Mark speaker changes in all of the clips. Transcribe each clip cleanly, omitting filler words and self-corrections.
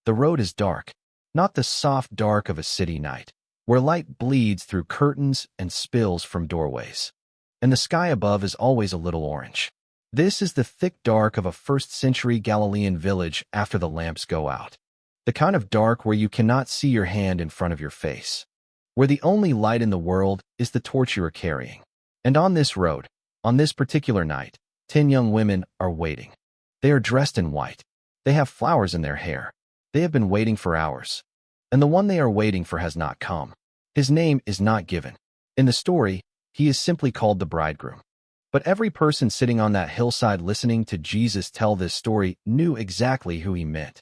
Speaker 1: The road is dark, not the soft dark of a city night, where light bleeds through curtains and spills from doorways. And the sky above is always a little orange. This is the thick dark of a first-century Galilean village after the lamps go out. The kind of dark where you cannot see your hand in front of your face, where the only light in the world is the torch you are carrying. And on this road, on this particular night, 10 young women are waiting. They are dressed in white. They have flowers in their hair. They have been waiting for hours. And the one they are waiting for has not come. His name is not given. In the story, he is simply called the bridegroom. But every person sitting on that hillside listening to Jesus tell this story knew exactly who he meant.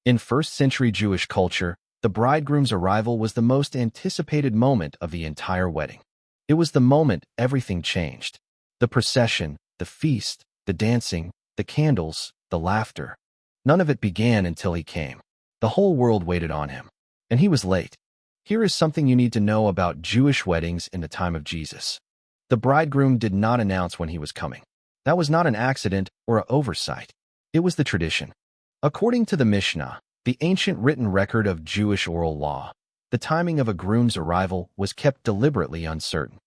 Speaker 1: In first-century Jewish culture, the bridegroom's arrival was the most anticipated moment of the entire wedding. It was the moment everything changed. The procession, the feast, the dancing, the candles, the laughter. None of it began until he came. The whole world waited on him. And he was late. Here is something you need to know about Jewish weddings in the time of Jesus. The bridegroom did not announce when he was coming. That was not an accident or an oversight. It was the tradition. According to the Mishnah, the ancient written record of Jewish oral law, the timing of a groom's arrival was kept deliberately uncertain.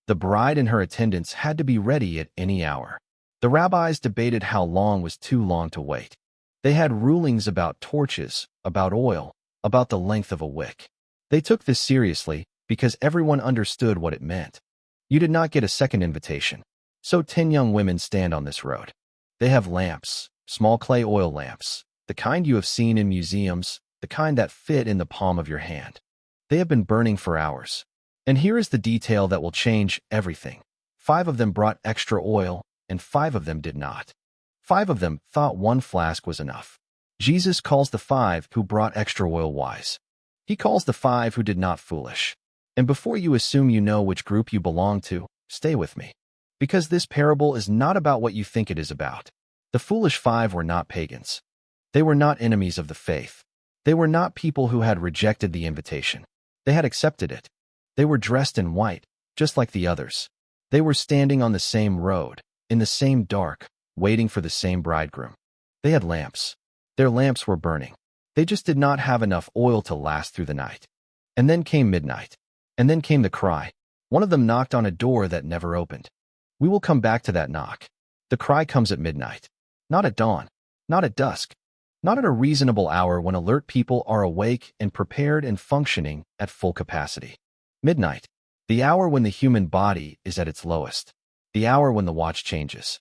Speaker 1: The bride and her attendants had to be ready at any hour. The rabbis debated how long was too long to wait. They had rulings about torches, about oil, about the length of a wick. They took this seriously because everyone understood what it meant. You did not get a second invitation. So 10 young women stand on this road. They have lamps, small clay oil lamps, the kind you have seen in museums, the kind that fit in the palm of your hand. They have been burning for hours. And here is the detail that will change everything. 5 of them brought extra oil, and 5 of them did not. 5 of them thought 1 flask was enough. Jesus calls the 5 who brought extra oil wise. He calls the 5 who did not foolish. And before you assume you know which group you belong to, stay with me. Because this parable is not about what you think it is about. The foolish 5 were not pagans. They were not enemies of the faith. They were not people who had rejected the invitation. They had accepted it. They were dressed in white, just like the others. They were standing on the same road, in the same dark, waiting for the same bridegroom. They had lamps. Their lamps were burning. They just did not have enough oil to last through the night. And then came midnight. And then came the cry. One of them knocked on a door that never opened. We will come back to that knock. The cry comes at midnight. Not at dawn. Not at dusk. Not at a reasonable hour when alert people are awake and prepared and functioning at full capacity. Midnight. The hour when the human body is at its lowest. The hour when the watch changes.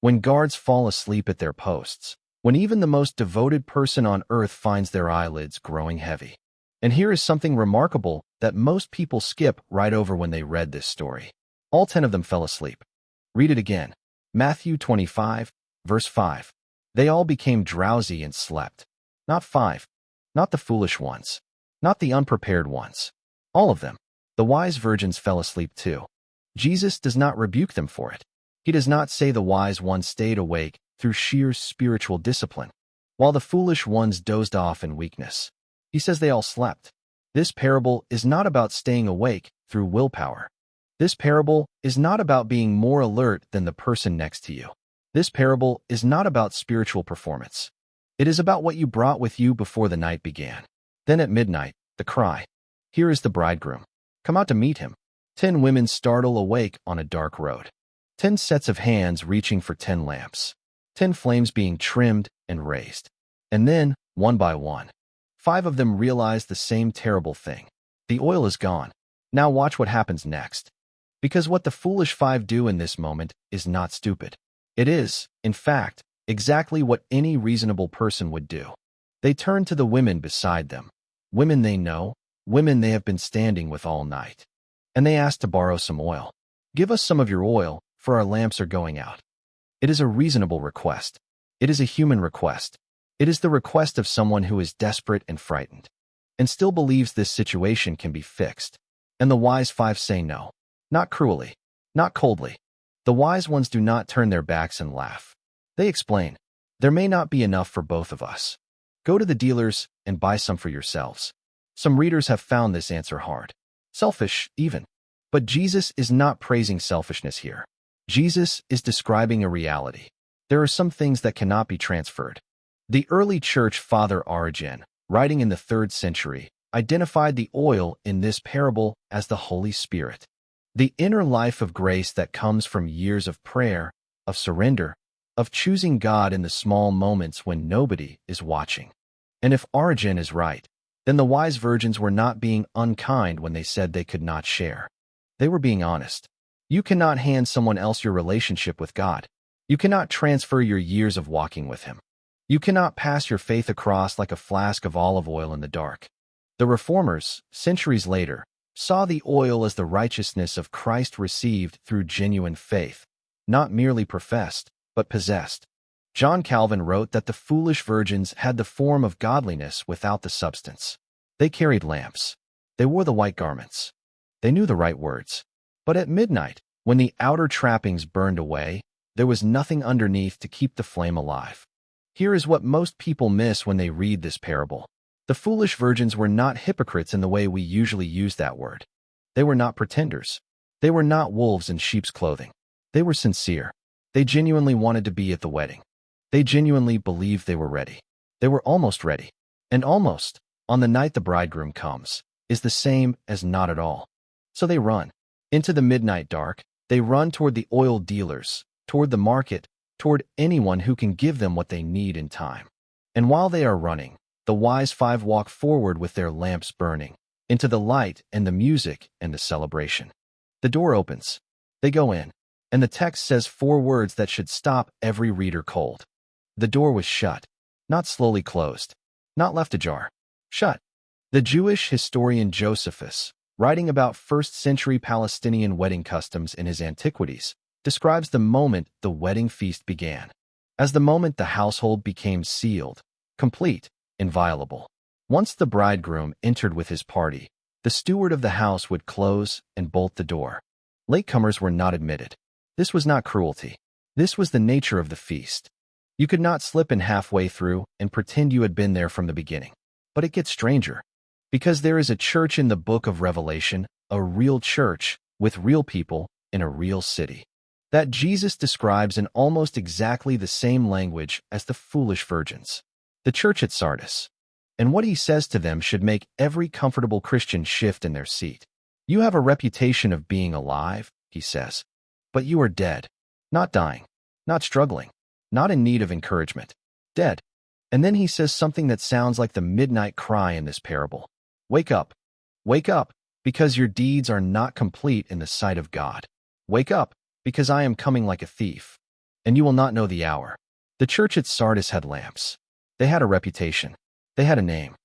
Speaker 1: When guards fall asleep at their posts. When even the most devoted person on earth finds their eyelids growing heavy. And here is something remarkable that most people skip right over when they read this story. All 10 of them fell asleep. Read it again. Matthew 25, verse 5. They all became drowsy and slept. Not 5. Not the foolish ones. Not the unprepared ones. All of them. The wise virgins fell asleep too. Jesus does not rebuke them for it. He does not say the wise ones stayed awake through sheer spiritual discipline, while the foolish ones dozed off in weakness. He says they all slept. This parable is not about staying awake through willpower. This parable is not about being more alert than the person next to you. This parable is not about spiritual performance. It is about what you brought with you before the night began. Then at midnight, the cry. Here is the bridegroom. Come out to meet him. 10 women startle awake on a dark road. 10 sets of hands reaching for 10 lamps. 10 flames being trimmed and raised. And then, one by one, 5 of them realize the same terrible thing. The oil is gone. Now watch what happens next. Because what the foolish 5 do in this moment is not stupid. It is, in fact, exactly what any reasonable person would do. They turn to the women beside them. Women they know, women they have been standing with all night. And they ask to borrow some oil. Give us some of your oil, for our lamps are going out. It is a reasonable request. It is a human request. It is the request of someone who is desperate and frightened, and still believes this situation can be fixed. And the wise 5 say no. Not cruelly. Not coldly. The wise ones do not turn their backs and laugh. They explain, there may not be enough for both of us. Go to the dealers and buy some for yourselves. Some readers have found this answer hard. Selfish, even. But Jesus is not praising selfishness here. Jesus is describing a reality. There are some things that cannot be transferred. The early church father Origen, writing in the 3rd century, identified the oil in this parable as the Holy Spirit. The inner life of grace that comes from years of prayer, of surrender, of choosing God in the small moments when nobody is watching. And if Origen is right, then the wise virgins were not being unkind when they said they could not share. They were being honest. You cannot hand someone else your relationship with God. You cannot transfer your years of walking with Him. You cannot pass your faith across like a flask of olive oil in the dark. The Reformers, centuries later, saw the oil as the righteousness of Christ received through genuine faith, not merely professed, but possessed. John Calvin wrote that the foolish virgins had the form of godliness without the substance. They carried lamps. They wore the white garments. They knew the right words. But at midnight, when the outer trappings burned away, there was nothing underneath to keep the flame alive. Here is what most people miss when they read this parable. The foolish virgins were not hypocrites in the way we usually use that word. They were not pretenders. They were not wolves in sheep's clothing. They were sincere. They genuinely wanted to be at the wedding. They genuinely believed they were ready. They were almost ready. And almost, on the night the bridegroom comes, is the same as not at all. So they run. Into the midnight dark, they run toward the oil dealers, toward the market, toward anyone who can give them what they need in time. And while they are running, the wise 5 walk forward with their lamps burning, into the light and the music and the celebration. The door opens. They go in. And the text says 4 words that should stop every reader cold. The door was shut, not slowly closed, not left ajar. Shut. The Jewish historian Josephus, writing about 1st century Palestinian wedding customs in his Antiquities, describes the moment the wedding feast began as the moment the household became sealed, complete, inviolable. Once the bridegroom entered with his party, the steward of the house would close and bolt the door. Latecomers were not admitted. This was not cruelty. This was the nature of the feast. You could not slip in halfway through and pretend you had been there from the beginning. But it gets stranger. Because there is a church in the book of Revelation, a real church, with real people, in a real city, that Jesus describes in almost exactly the same language as the foolish virgins. The church at Sardis. And what he says to them should make every comfortable Christian shift in their seat. You have a reputation of being alive, he says. But you are dead, not dying, not struggling, not in need of encouragement, dead. And then he says something that sounds like the midnight cry in this parable. Wake up, because your deeds are not complete in the sight of God. Wake up, because I am coming like a thief, and you will not know the hour. The church at Sardis had lamps. They had a reputation. They had a name.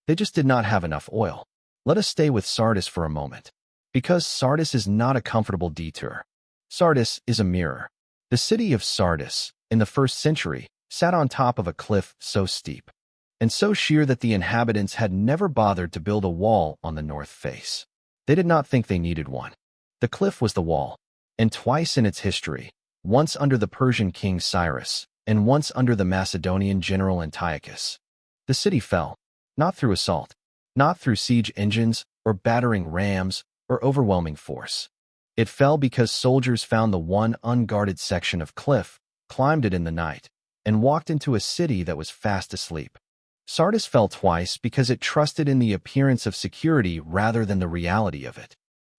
Speaker 1: They just did not have enough oil. Let us stay with Sardis for a moment, because Sardis is not a comfortable detour. Sardis is a mirror. The city of Sardis, in the 1st century, sat on top of a cliff so steep and so sheer that the inhabitants had never bothered to build a wall on the north face. They did not think they needed one. The cliff was the wall, and twice in its history, once under the Persian king Cyrus, and once under the Macedonian general Antiochus, the city fell, not through assault, not through siege engines or battering rams or overwhelming force. It fell because soldiers found the one unguarded section of cliff, climbed it in the night, and walked into a city that was fast asleep. Sardis fell twice because it trusted in the appearance of security rather than the reality of it.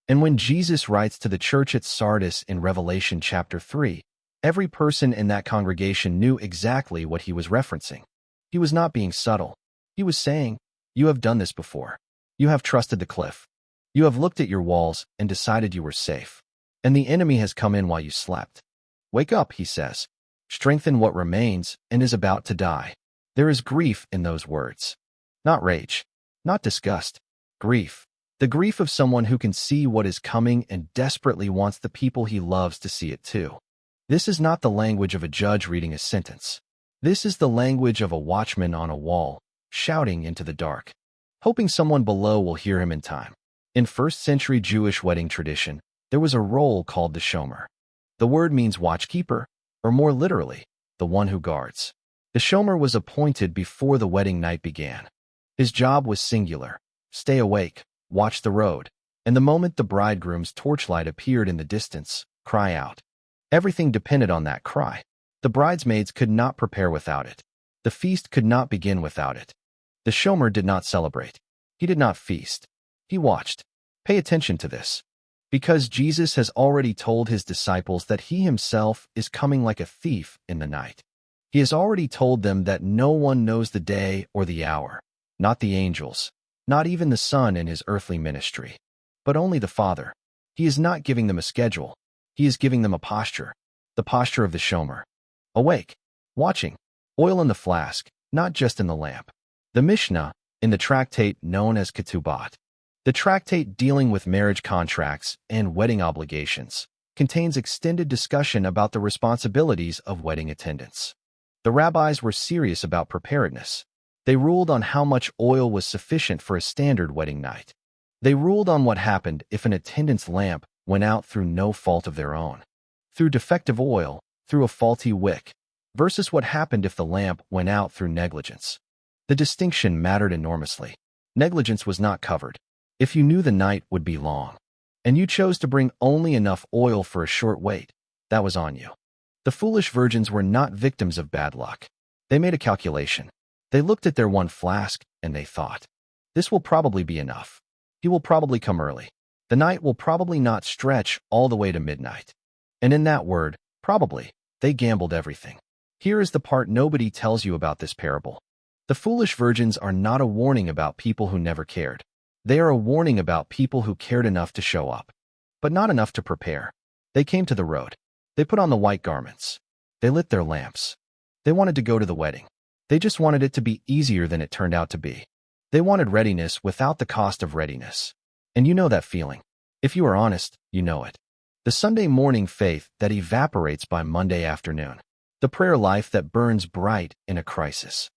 Speaker 1: And when Jesus writes to the church at Sardis in Revelation chapter 3, every person in that congregation knew exactly what he was referencing. He was not being subtle. He was saying, you have done this before. You have trusted the cliff. You have looked at your walls and decided you were safe. And the enemy has come in while you slept. Wake up, he says. Strengthen what remains and is about to die. There is grief in those words. Not rage. Not disgust. Grief. The grief of someone who can see what is coming and desperately wants the people he loves to see it too. This is not the language of a judge reading a sentence. This is the language of a watchman on a wall, shouting into the dark, hoping someone below will hear him in time. In 1st century Jewish wedding tradition, there was a role called the Shomer. The word means watchkeeper, or more literally, the one who guards. The Shomer was appointed before the wedding night began. His job was singular: stay awake, watch the road, and the moment the bridegroom's torchlight appeared in the distance, cry out. Everything depended on that cry. The bridesmaids could not prepare without it. The feast could not begin without it. The Shomer did not celebrate. He did not feast. He watched. Pay attention to this. Because Jesus has already told his disciples that he himself is coming like a thief in the night. He has already told them that no one knows the day or the hour, not the angels, not even the Son in his earthly ministry, but only the Father. He is not giving them a schedule. He is giving them a posture, the posture of the Shomer. Awake, watching, oil in the flask, not just in the lamp. The Mishnah, in the tractate known as Ketubot, the tractate dealing with marriage contracts and wedding obligations, contains extended discussion about the responsibilities of wedding attendants. The rabbis were serious about preparedness. They ruled on how much oil was sufficient for a standard wedding night. They ruled on what happened if an attendant's lamp went out through no fault of their own, through defective oil, through a faulty wick, versus what happened if the lamp went out through negligence. The distinction mattered enormously. Negligence was not covered. If you knew the night would be long, and you chose to bring only enough oil for a short wait, that was on you. The foolish virgins were not victims of bad luck. They made a calculation. They looked at their one flask, and they thought, this will probably be enough. He will probably come early. The night will probably not stretch all the way to midnight. And in that word, probably, they gambled everything. Here is the part nobody tells you about this parable. The foolish virgins are not a warning about people who never cared. They are a warning about people who cared enough to show up, but not enough to prepare. They came to the road. They put on the white garments. They lit their lamps. They wanted to go to the wedding. They just wanted it to be easier than it turned out to be. They wanted readiness without the cost of readiness. And you know that feeling. If you are honest, you know it. The Sunday morning faith that evaporates by Monday afternoon. The prayer life that burns bright in a crisis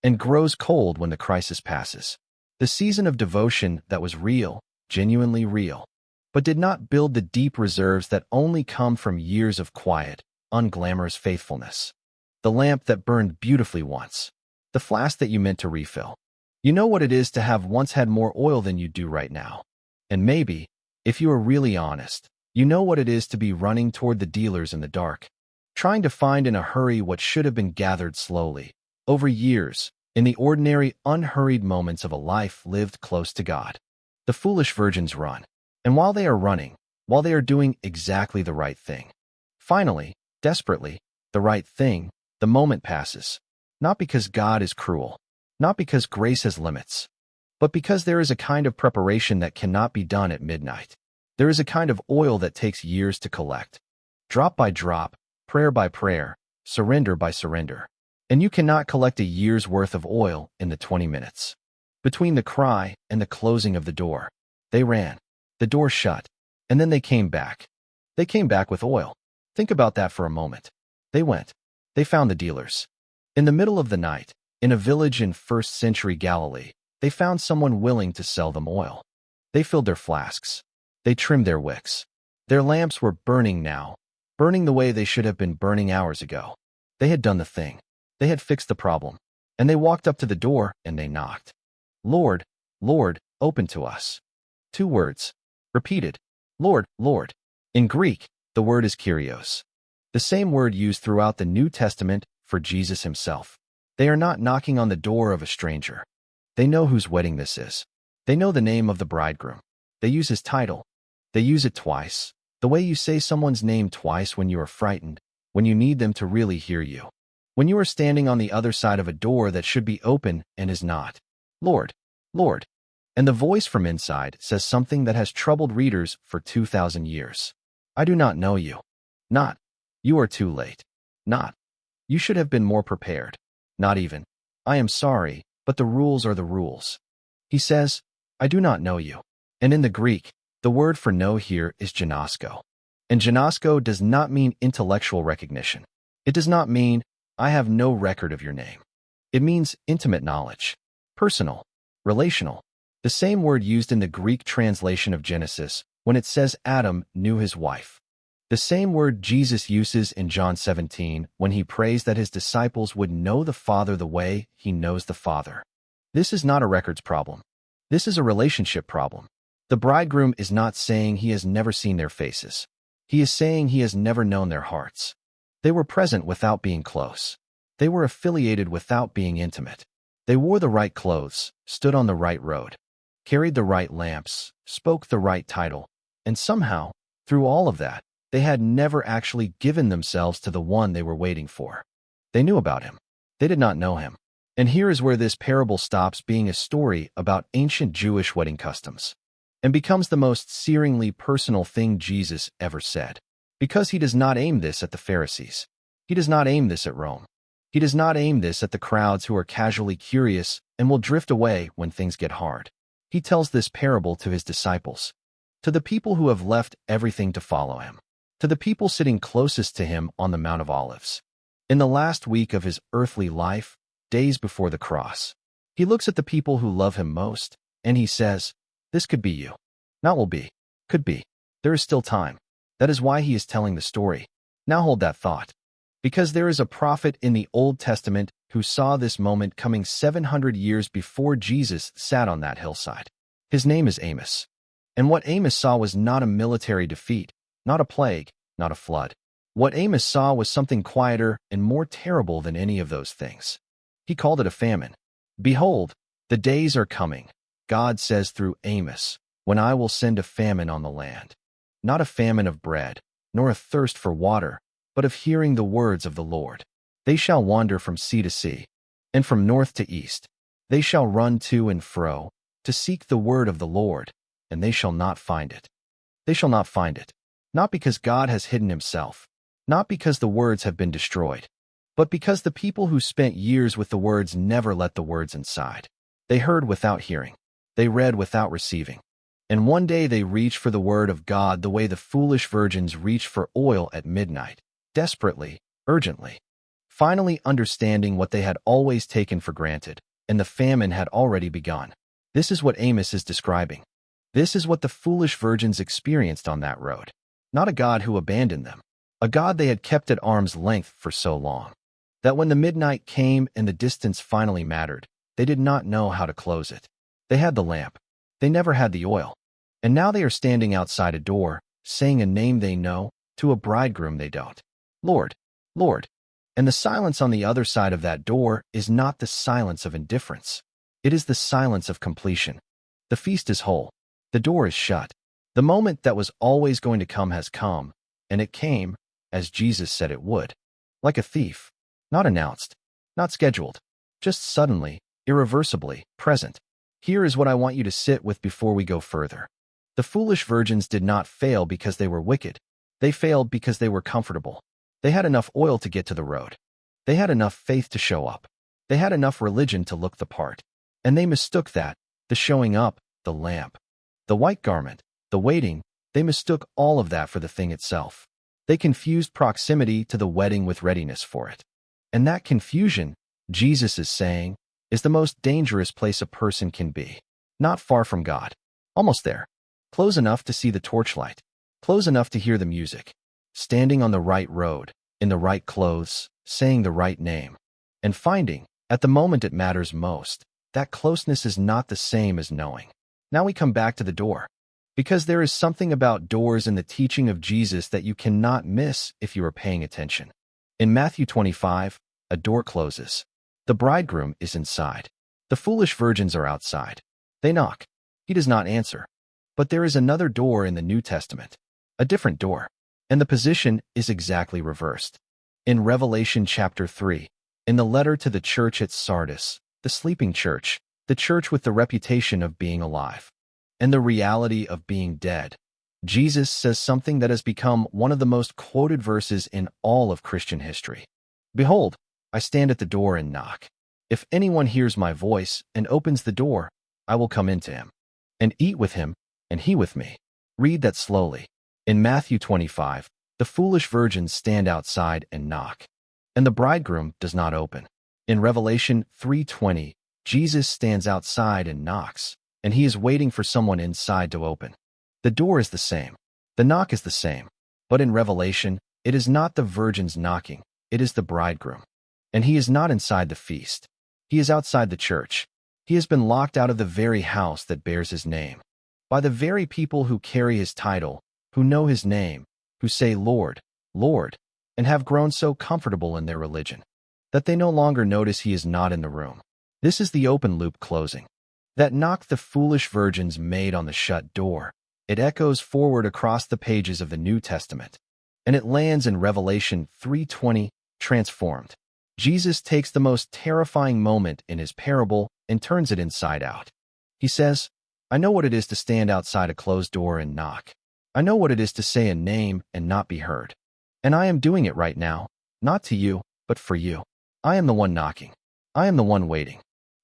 Speaker 1: and grows cold when the crisis passes. The season of devotion that was real, genuinely real, but did not build the deep reserves that only come from years of quiet, unglamorous faithfulness. The lamp that burned beautifully once. The flask that you meant to refill. You know what it is to have once had more oil than you do right now. And maybe, if you are really honest, you know what it is to be running toward the dealers in the dark, trying to find in a hurry what should have been gathered slowly, over years, in the ordinary, unhurried moments of a life lived close to God. The foolish virgins run. And while they are running, while they are doing exactly the right thing, finally, desperately, the right thing, the moment passes. Not because God is cruel, not because grace has limits, but because there is a kind of preparation that cannot be done at midnight. There is a kind of oil that takes years to collect. Drop by drop, prayer by prayer, surrender by surrender. And you cannot collect a year's worth of oil in the 20 minutes. Between the cry and the closing of the door, they ran. The door shut, and then they came back. They came back with oil. Think about that for a moment. They went. They found the dealers. In the middle of the night, in a village in 1st century Galilee, they found someone willing to sell them oil. They filled their flasks. They trimmed their wicks. Their lamps were burning now, burning the way they should have been burning hours ago. They had done the thing. They had fixed the problem. And they walked up to the door and they knocked. Lord, Lord, open to us. 2 words. Repeated. Lord, Lord. In Greek, the word is Kyrios. The same word used throughout the New Testament for Jesus himself. They are not knocking on the door of a stranger. They know whose wedding this is. They know the name of the bridegroom. They use his title. They use it twice. The way you say someone's name twice when you are frightened, when you need them to really hear you. When you are standing on the other side of a door that should be open and is not. Lord, Lord. And the voice from inside says something that has troubled readers for 2,000 years. I do not know you. Not. You are too late. Not. You should have been more prepared. Not even. I am sorry, but the rules are the rules. He says, I do not know you. And in the Greek, the word for know here is ginosko. And ginosko does not mean intellectual recognition. It does not mean, I have no record of your name. It means intimate knowledge. Personal. Relational. The same word used in the Greek translation of Genesis when it says Adam knew his wife. The same word Jesus uses in John 17 when he prays that his disciples would know the Father the way he knows the Father. This is not a records problem. This is a relationship problem. The bridegroom is not saying he has never seen their faces. He is saying he has never known their hearts. They were present without being close. They were affiliated without being intimate. They wore the right clothes, stood on the right road, carried the right lamps, spoke the right title, and somehow, through all of that, they had never actually given themselves to the one they were waiting for. They knew about him. They did not know him. And here is where this parable stops being a story about ancient Jewish wedding customs and becomes the most searingly personal thing Jesus ever said. Because he does not aim this at the Pharisees. He does not aim this at Rome. He does not aim this at the crowds who are casually curious and will drift away when things get hard. He tells this parable to his disciples, to the people who have left everything to follow him, to the people sitting closest to him on the Mount of Olives. In the last week of his earthly life, days before the cross, he looks at the people who love him most, and he says, "This could be you. Not will be. Could be. There is still time." That is why he is telling the story. Now hold that thought. Because there is a prophet in the Old Testament who saw this moment coming 700 years before Jesus sat on that hillside. His name is Amos. And what Amos saw was not a military defeat, not a plague, not a flood. What Amos saw was something quieter and more terrible than any of those things. He called it a famine. "Behold, the days are coming," God says through Amos, "when I will send a famine on the land. Not a famine of bread, nor a thirst for water, but of hearing the words of the Lord. They shall wander from sea to sea, and from north to east. They shall run to and fro, to seek the word of the Lord, and they shall not find it." They shall not find it. Not because God has hidden himself, not because the words have been destroyed, but because the people who spent years with the words never let the words inside. They heard without hearing. They read without receiving. And one day they reached for the word of God the way the foolish virgins reached for oil at midnight, desperately, urgently, finally understanding what they had always taken for granted, and the famine had already begun. This is what Amos is describing. This is what the foolish virgins experienced on that road. Not a God who abandoned them, a God they had kept at arm's length for so long, that when the midnight came and the distance finally mattered, they did not know how to close it. They had the lamp. They never had the oil. And now they are standing outside a door, saying a name they know to a bridegroom they don't. "Lord, Lord." And the silence on the other side of that door is not the silence of indifference. It is the silence of completion. The feast is whole. The door is shut. The moment that was always going to come has come, and it came, as Jesus said it would. Like a thief. Not announced. Not scheduled. Just suddenly, irreversibly, present. Here is what I want you to sit with before we go further. The foolish virgins did not fail because they were wicked. They failed because they were comfortable. They had enough oil to get to the road. They had enough faith to show up. They had enough religion to look the part. And they mistook that, the showing up, the lamp, the white garment, the waiting, they mistook all of that for the thing itself. They confused proximity to the wedding with readiness for it. And that confusion, Jesus is saying, is the most dangerous place a person can be. Not far from God. Almost there. Close enough to see the torchlight. Close enough to hear the music. Standing on the right road, in the right clothes, saying the right name. And finding, at the moment it matters most, that closeness is not the same as knowing. Now we come back to the door. Because there is something about doors in the teaching of Jesus that you cannot miss if you are paying attention. In Matthew 25, a door closes. The bridegroom is inside. The foolish virgins are outside. They knock. He does not answer. But there is another door in the New Testament. A different door. And the position is exactly reversed. In Revelation chapter 3, in the letter to the church at Sardis, the sleeping church, the church with the reputation of being alive, and the reality of being dead, Jesus says something that has become one of the most quoted verses in all of Christian history. "Behold, I stand at the door and knock. If anyone hears my voice and opens the door, I will come into him, and eat with him, and he with me." Read that slowly. In Matthew 25, the foolish virgins stand outside and knock, and the bridegroom does not open. In Revelation 3:20, Jesus stands outside and knocks, and he is waiting for someone inside to open. The door is the same. The knock is the same. But in Revelation, it is not the virgins knocking, it is the bridegroom. And he is not inside the feast. He is outside the church. He has been locked out of the very house that bears his name, by the very people who carry his title, who know his name, who say, "Lord, Lord," and have grown so comfortable in their religion that they no longer notice he is not in the room. This is the open loop closing. That knock the foolish virgins made on the shut door. It echoes forward across the pages of the New Testament, and it lands in Revelation 3:20, transformed. Jesus takes the most terrifying moment in his parable and turns it inside out. He says, I know what it is to stand outside a closed door and knock. I know what it is to say a name and not be heard. And I am doing it right now, not to you, but for you. I am the one knocking. I am the one waiting.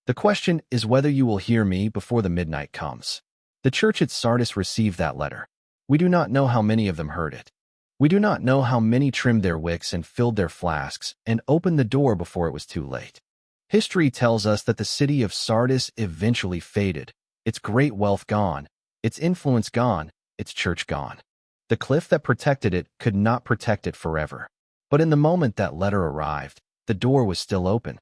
Speaker 1: The question is whether you will hear me before the midnight comes. The church at Sardis received that letter. We do not know how many of them heard it. We do not know how many trimmed their wicks and filled their flasks and opened the door before it was too late. History tells us that the city of Sardis eventually faded, its great wealth gone, its influence gone, its church gone. The cliff that protected it could not protect it forever. But in the moment that letter arrived, the door was still open.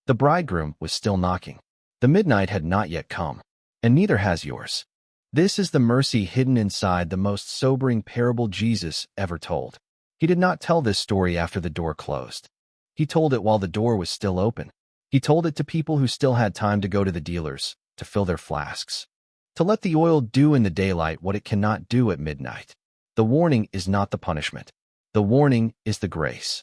Speaker 1: The bridegroom was still knocking. The midnight had not yet come, and neither has yours. This is the mercy hidden inside the most sobering parable Jesus ever told. He did not tell this story after the door closed. He told it while the door was still open. He told it to people who still had time to go to the dealers, to fill their flasks, to let the oil do in the daylight what it cannot do at midnight. The warning is not the punishment. The warning is the grace.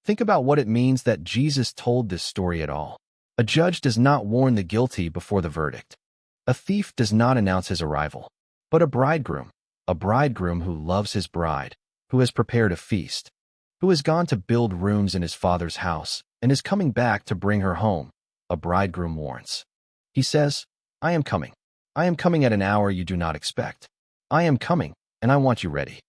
Speaker 1: Think about what it means that Jesus told this story at all. A judge does not warn the guilty before the verdict. A thief does not announce his arrival, but a bridegroom who loves his bride, who has prepared a feast, who has gone to build rooms in his father's house and is coming back to bring her home. A bridegroom warns. He says, I am coming. I am coming at an hour you do not expect. I am coming, and I want you ready.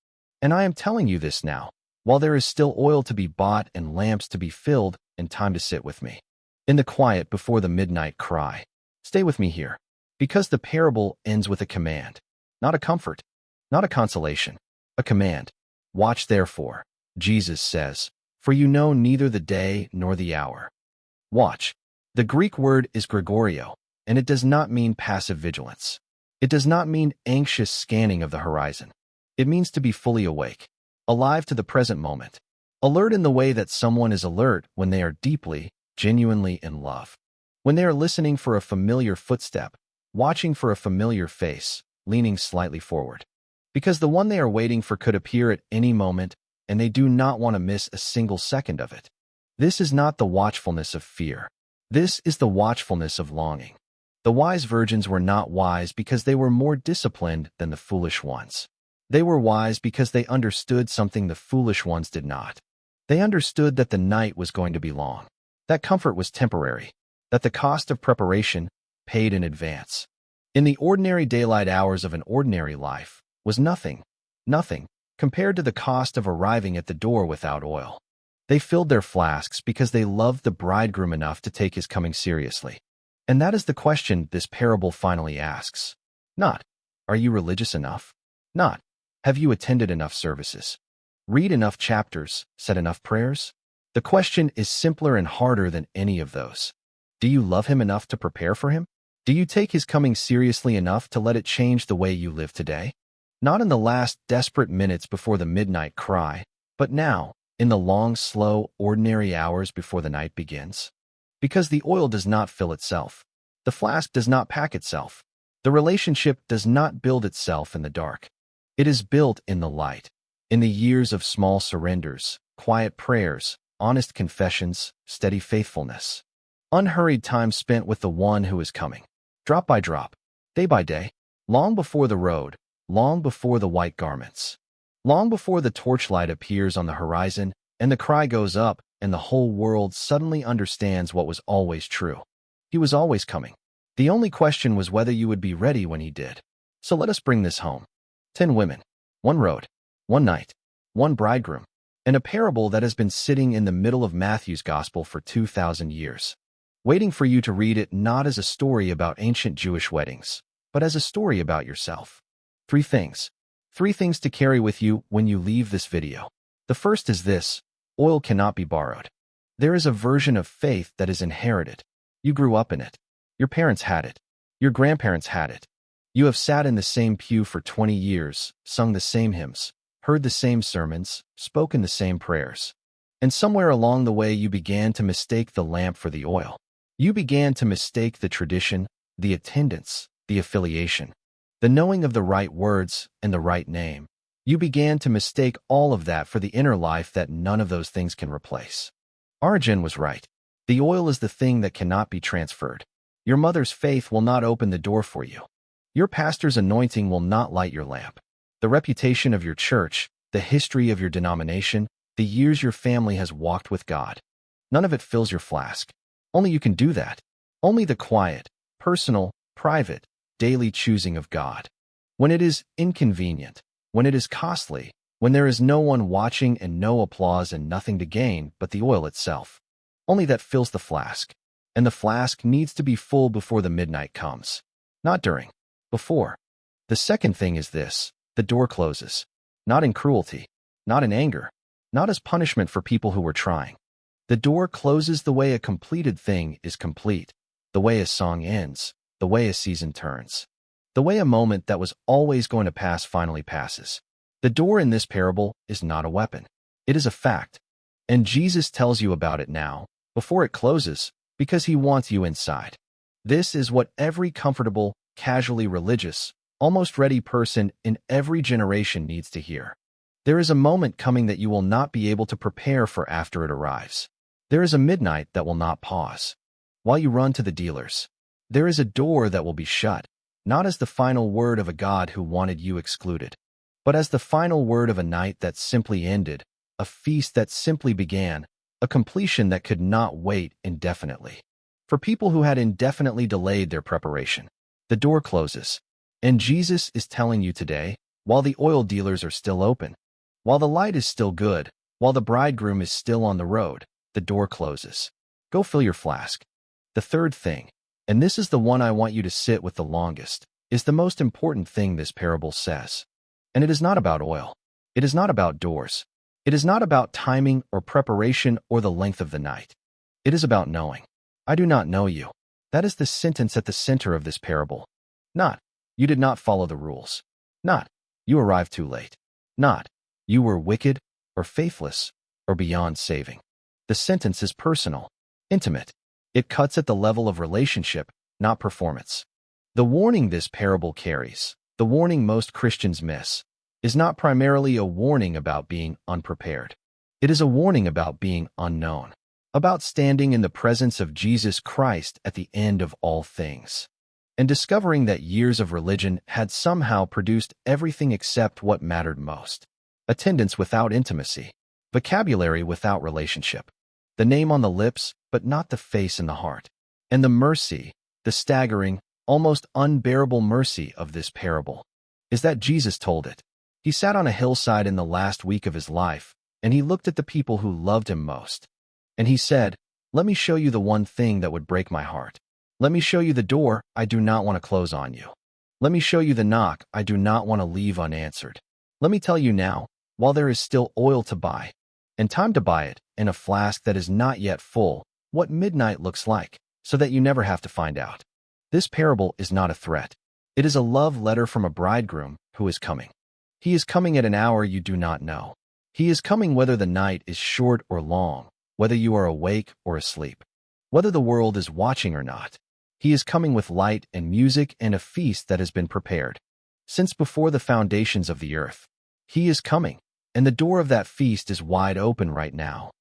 Speaker 1: And I am telling you this now, while there is still oil to be bought and lamps to be filled and time to sit with me. In the quiet before the midnight cry, stay with me here. Because the parable ends with a command, not a comfort, not a consolation, a command. Watch therefore, Jesus says, for you know neither the day nor the hour. Watch. The Greek word is Gregorio, and it does not mean passive vigilance. It does not mean anxious scanning of the horizon. It means to be fully awake, alive to the present moment, alert in the way that someone is alert when they are deeply, genuinely in love, when they are listening for a familiar footstep, watching for a familiar face, leaning slightly forward. Because the one they are waiting for could appear at any moment, and they do not want to miss a single second of it. This is not the watchfulness of fear. This is the watchfulness of longing. The wise virgins were not wise because they were more disciplined than the foolish ones. They were wise because they understood something the foolish ones did not. They understood that the night was going to be long, that comfort was temporary, that the cost of preparation paid in advance, in the ordinary daylight hours of an ordinary life, was nothing compared to the cost of arriving at the door without oil. They filled their flasks because they loved the bridegroom enough to take his coming seriously. And that is the question this parable finally asks. Not, are you religious enough? Not, have you attended enough services? Read enough chapters, said enough prayers? The question is simpler and harder than any of those. Do you love him enough to prepare for him? Do you take his coming seriously enough to let it change the way you live today? Not in the last desperate minutes before the midnight cry, but now, in the long, slow, ordinary hours before the night begins. Because the oil does not fill itself. The flask does not pack itself. The relationship does not build itself in the dark. It is built in the light, in the years of small surrenders, quiet prayers, honest confessions, steady faithfulness. Unhurried time spent with the one who is coming. Drop by drop, day by day, long before the road, long before the white garments, long before the torchlight appears on the horizon and the cry goes up and the whole world suddenly understands what was always true. He was always coming. The only question was whether you would be ready when he did. So let us bring this home. 10 women, 1 road, 1 night, 1 bridegroom, and a parable that has been sitting in the middle of Matthew's gospel for 2,000 years. Waiting for you to read it not as a story about ancient Jewish weddings, but as a story about yourself. 3 things. 3 things to carry with you when you leave this video. The first is this: oil cannot be borrowed. There is a version of faith that is inherited. You grew up in it. Your parents had it. Your grandparents had it. You have sat in the same pew for 20 years, sung the same hymns, heard the same sermons, spoken the same prayers. And somewhere along the way you began to mistake the lamp for the oil. You began to mistake the tradition, the attendance, the affiliation, the knowing of the right words and the right name. You began to mistake all of that for the inner life that none of those things can replace. Origen was right. The oil is the thing that cannot be transferred. Your mother's faith will not open the door for you. Your pastor's anointing will not light your lamp. The reputation of your church, the history of your denomination, the years your family has walked with God, none of it fills your flask. Only you can do that. Only the quiet, personal, private, daily choosing of God. When it is inconvenient, when it is costly, when there is no one watching and no applause and nothing to gain but the oil itself. Only that fills the flask. And the flask needs to be full before the midnight comes. Not during. Before. The second thing is this: the door closes. Not in cruelty. Not in anger. Not as punishment for people who were trying. The door closes the way a completed thing is complete, the way a song ends, the way a season turns, the way a moment that was always going to pass finally passes. The door in this parable is not a weapon. It is a fact. And Jesus tells you about it now, before it closes, because he wants you inside. This is what every comfortable, casually religious, almost ready person in every generation needs to hear. There is a moment coming that you will not be able to prepare for after it arrives. There is a midnight that will not pause. While you run to the dealers, there is a door that will be shut, not as the final word of a God who wanted you excluded, but as the final word of a night that simply ended, a feast that simply began, a completion that could not wait indefinitely. For people who had indefinitely delayed their preparation, the door closes. And Jesus is telling you today, while the oil dealers are still open, while the light is still good, while the bridegroom is still on the road, the door closes. Go fill your flask. The third thing, and this is the one I want you to sit with the longest, is the most important thing this parable says. And it is not about oil. It is not about doors. It is not about timing or preparation or the length of the night. It is about knowing. I do not know you. That is the sentence at the center of this parable. Not, you did not follow the rules. Not, you arrived too late. Not, you were wicked or faithless or beyond saving. The sentence is personal, intimate. It cuts at the level of relationship, not performance. The warning this parable carries, the warning most Christians miss, is not primarily a warning about being unprepared. It is a warning about being unknown, about standing in the presence of Jesus Christ at the end of all things, and discovering that years of religion had somehow produced everything except what mattered most: attendance without intimacy, vocabulary without relationship, the name on the lips, but not the face and the heart. And the mercy, the staggering, almost unbearable mercy of this parable, is that Jesus told it. He sat on a hillside in the last week of his life, and he looked at the people who loved him most. And he said, "Let me show you the one thing that would break my heart. Let me show you the door I do not want to close on you. Let me show you the knock I do not want to leave unanswered. Let me tell you now, while there is still oil to buy, and time to buy it in a flask that is not yet full, what midnight looks like, so that you never have to find out." This parable is not a threat. It is a love letter from a bridegroom who is coming. He is coming at an hour you do not know. He is coming whether the night is short or long, whether you are awake or asleep, whether the world is watching or not. He is coming with light and music and a feast that has been prepared since before the foundations of the earth. He is coming, and the door of that feast is wide open right now.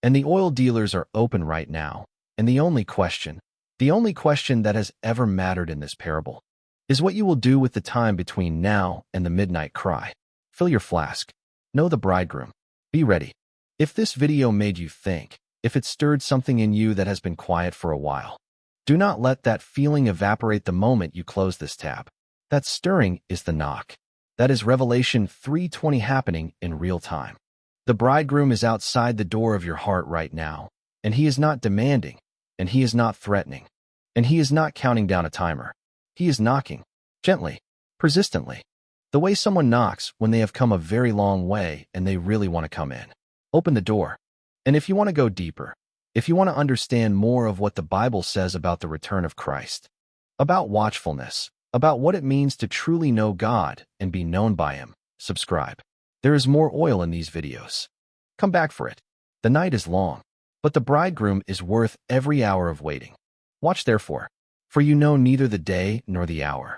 Speaker 1: And the oil dealers are open right now. And the only question that has ever mattered in this parable, is what you will do with the time between now and the midnight cry. Fill your flask. Know the bridegroom. Be ready. If this video made you think, if it stirred something in you that has been quiet for a while, do not let that feeling evaporate the moment you close this tab. That stirring is the knock. That is Revelation 3:20 happening in real time. The bridegroom is outside the door of your heart right now, and he is not demanding, and he is not threatening, and he is not counting down a timer. He is knocking, gently, persistently, the way someone knocks when they have come a very long way and they really want to come in. Open the door. And if you want to go deeper, if you want to understand more of what the Bible says about the return of Christ, about watchfulness, about what it means to truly know God and be known by him, subscribe. There is more oil in these videos. Come back for it. The night is long, but the bridegroom is worth every hour of waiting. Watch therefore, for you know neither the day nor the hour.